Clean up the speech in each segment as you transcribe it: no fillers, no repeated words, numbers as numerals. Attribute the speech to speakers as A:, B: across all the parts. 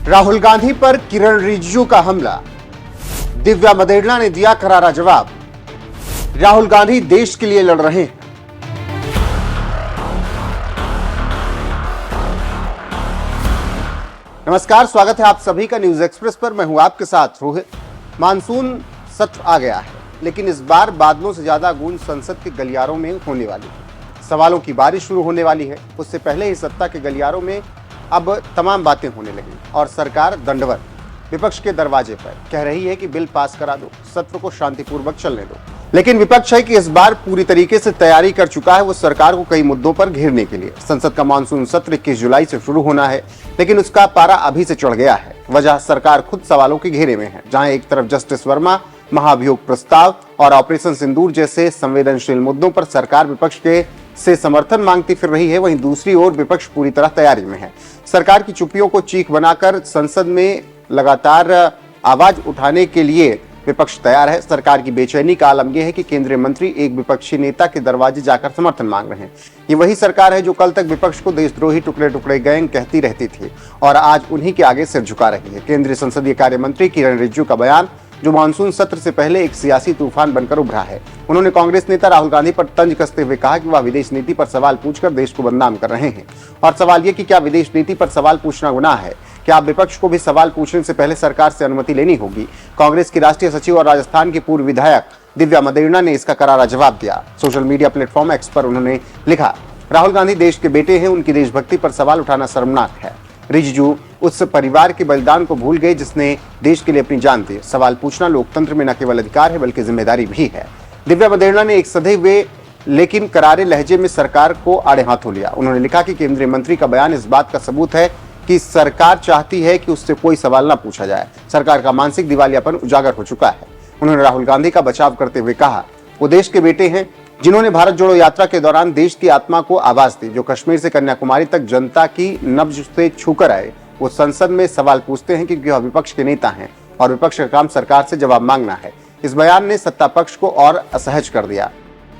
A: राहुल गांधी पर किरण रिजिजू का हमला, दिव्या मदेरणा ने दिया करारा जवाब। राहुल गांधी देश के लिए लड़ रहे हैं। नमस्कार, स्वागत है आप सभी का न्यूज एक्सप्रेस पर। मैं हूं आपके साथ रोहित। मानसून सत्र आ गया है, लेकिन इस बार बादलों से ज्यादा गूंज संसद के गलियारों में होने वाली है। सवालों की बारिश शुरू होने वाली है। उससे पहले ही सत्ता के गलियारों में अब तमाम बातें होने लगी और सरकार दंडवत विपक्ष के दरवाजे पर कह रही है कि बिल पास करा दो, सत्र को शांतिपूर्वक चलने दो। लेकिन विपक्ष है कि इस बार पूरी तरीके से तैयारी कर चुका है वो सरकार को कई मुद्दों पर घेरने के लिए। संसद का मानसून सत्र 21 जुलाई से शुरू होना है, लेकिन उसका पारा अभी से चढ़ गया है। वजह सरकार खुद सवालों के घेरे में है। जहां एक तरफ जस्टिस वर्मा, महाभियोग प्रस्ताव और ऑपरेशन सिंदूर जैसे संवेदनशील मुद्दों पर सरकार विपक्ष के से समर्थन मांगती फिर रही है, वहीं दूसरी ओर विपक्ष पूरी तरह तैयारी में है। सरकार की चुप्पियों को चीख बनाकर संसद में लगातार आवाज उठाने के लिए विपक्ष तैयार है। सरकार की बेचैनी का आलम यह है कि केंद्रीय मंत्री एक विपक्षी नेता के दरवाजे जाकर समर्थन मांग रहे हैं। ये वही सरकार है जो कल तक विपक्ष को देशद्रोही, टुकड़े टुकड़े गैंग कहती रहती थी और आज उन्हीं के आगे सिर झुका रही है। केंद्रीय संसदीय कार्य मंत्री किरण रिजिजू का बयान, जो मानसून सत्र से पहले एक सियासी तूफान बनकर उभरा है। उन्होंने कांग्रेस नेता राहुल गांधी पर तंज कसते हुए कहा कि वह विदेश नीति पर सवाल पूछकर देश को बदनाम कर रहे हैं। और सवाल यह कि क्या विदेश नीति पर सवाल पूछना गुनाह है? क्या विपक्ष को भी सवाल पूछने से पहले सरकार से अनुमति लेनी होगी? कांग्रेस की राष्ट्रीय सचिव और राजस्थान की पूर्व विधायक दिव्या मदेरणा ने इसका करारा जवाब दिया। सोशल मीडिया प्लेटफॉर्म एक्स पर उन्होंने लिखा, राहुल गांधी देश के बेटे हैं, उनकी देशभक्ति पर सवाल उठाना शर्मनाक है। रिजिजू उस परिवार के बलिदान को भूल गए जिसने देश के लिए अपनी जान दी। सवाल पूछना लोकतंत्र में न केवल अधिकार है बल्कि जिम्मेदारी भी है। दिव्या मदेरणा ने एक सधे हुए लेकिन करारे लहजे में सरकार को आड़े हाथों लिया। उन्होंने लिखा कि केंद्रीय मंत्री का बयान इस बात का सबूत है कि सरकार चाहती है कि उससे कोई सवाल न पूछा जाए। सरकार का मानसिक दिवालियापन उजागर हो चुका है। उन्होंने राहुल गांधी का बचाव करते हुए कहा, वो देश के बेटे हैं जिन्होंने भारत जोड़ो यात्रा के दौरान देश की आत्मा को आवाज दी, जो कश्मीर से कन्याकुमारी तक जनता की नब्ज से छूकर आए। वो संसद में सवाल पूछते हैं क्योंकि वह विपक्ष के नेता हैं और विपक्ष का काम सरकार से जवाब मांगना है। इस बयान ने सत्ता पक्ष को और असहज कर दिया।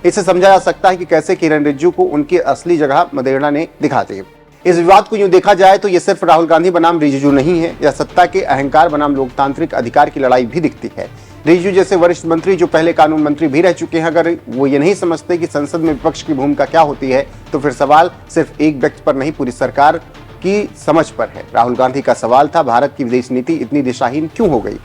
A: इससे समझा जा सकता है कि कैसे किरण रिजिजू को उनकी असली जगह मदेरणा ने दिखा दी। इस विवाद को यूं देखा जाए तो ये सिर्फ राहुल गांधी बनाम रिजिजू नहीं है, यह सत्ता के अहंकार बनाम लोकतांत्रिक अधिकार की लड़ाई भी दिखती है। रिजिजू जैसे वरिष्ठ मंत्री जो पहले कानून मंत्री भी रह चुके हैं, अगर वो ये नहीं समझते कि संसद में विपक्ष की भूमिका क्या होती है, तो फिर सवाल सिर्फ एक व्यक्ति पर नहीं पूरी सरकार की समझ पर है। राहुल गांधी का सवाल था, भारत की विदेश नीति इतनी दिशाहीन क्यों हो गई?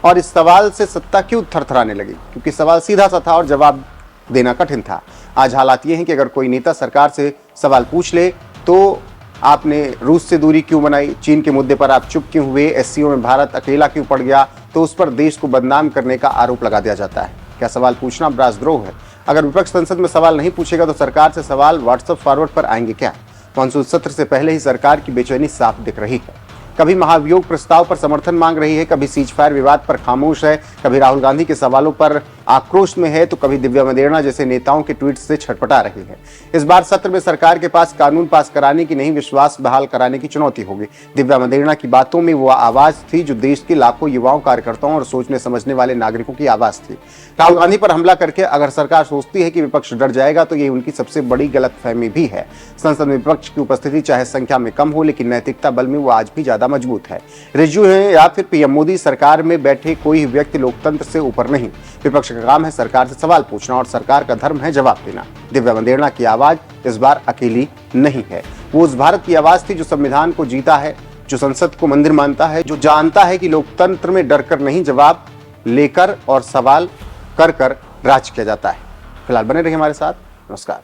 A: और इस सवाल से सत्ता क्यों थरथराने लगी? क्योंकि सवाल सीधा सा था और जवाब देना कठिन था। आज हालात ये हैं कि अगर कोई नेता सरकार से सवाल पूछ ले तो आपने रूस से दूरी क्यों बनाई, चीन के मुद्दे पर आप चुप क्यों हुए, एससीओ में भारत अकेला क्यों पड़ गया, तो उस पर देश को बदनाम करने का आरोप लगा दिया जाता है। क्या सवाल पूछना राजद्रोह है? अगर विपक्ष संसद में सवाल नहीं पूछेगा तो सरकार से सवाल व्हाट्सएप फॉरवर्ड पर आएंगे क्या? मानसून सत्र से पहले ही सरकार की बेचैनी साफ दिख रही है। कभी महाभियोग प्रस्ताव पर समर्थन मांग रही है, कभी सीज फायर विवाद पर खामोश है, कभी राहुल गांधी के सवालों पर आक्रोश में है, तो कभी दिव्या मदेरणा जैसे नेताओं के ट्वीट से छटपटा रही है। इस बार सत्र में सरकार के पास कानून पास कराने की नहीं, विश्वास बहाल कराने की चुनौती होगी। दिव्या मदेरणा की बातों में वो आवाज थी जो देश के लाखों युवाओं, कार्यकर्ताओं और सोचने समझने वाले नागरिकों की आवाज थी। राहुल गांधी पर हमला करके अगर सरकार सोचती है कि विपक्ष डर जाएगा तो ये उनकी सबसे बड़ी गलतफहमी भी है। संसद में विपक्ष की उपस्थिति चाहे संख्या में कम हो, लेकिन नैतिकता बल में वो आज भी ज्यादा मजबूत है। रिजिजू है या फिर पीएम मोदी, सरकार में बैठे कोई व्यक्ति लोकतंत्र से ऊपर नहीं। विपक्ष का काम है सरकार से सवाल पूछना और सरकार का धर्म है जवाब देना। दिव्या मदेरणा की आवाज इस बार अकेली नहीं है। वो उस भारत की आवाज थी जो संविधान को जीता है, जो संसद को मंदिर मानता है, जो जानता है कि लोकतंत्र में डरकर नहीं, जवाब लेकर और सवाल कर कर राज किया जाता है। फिलहाल बने रहिए हमारे साथ। नमस्कार।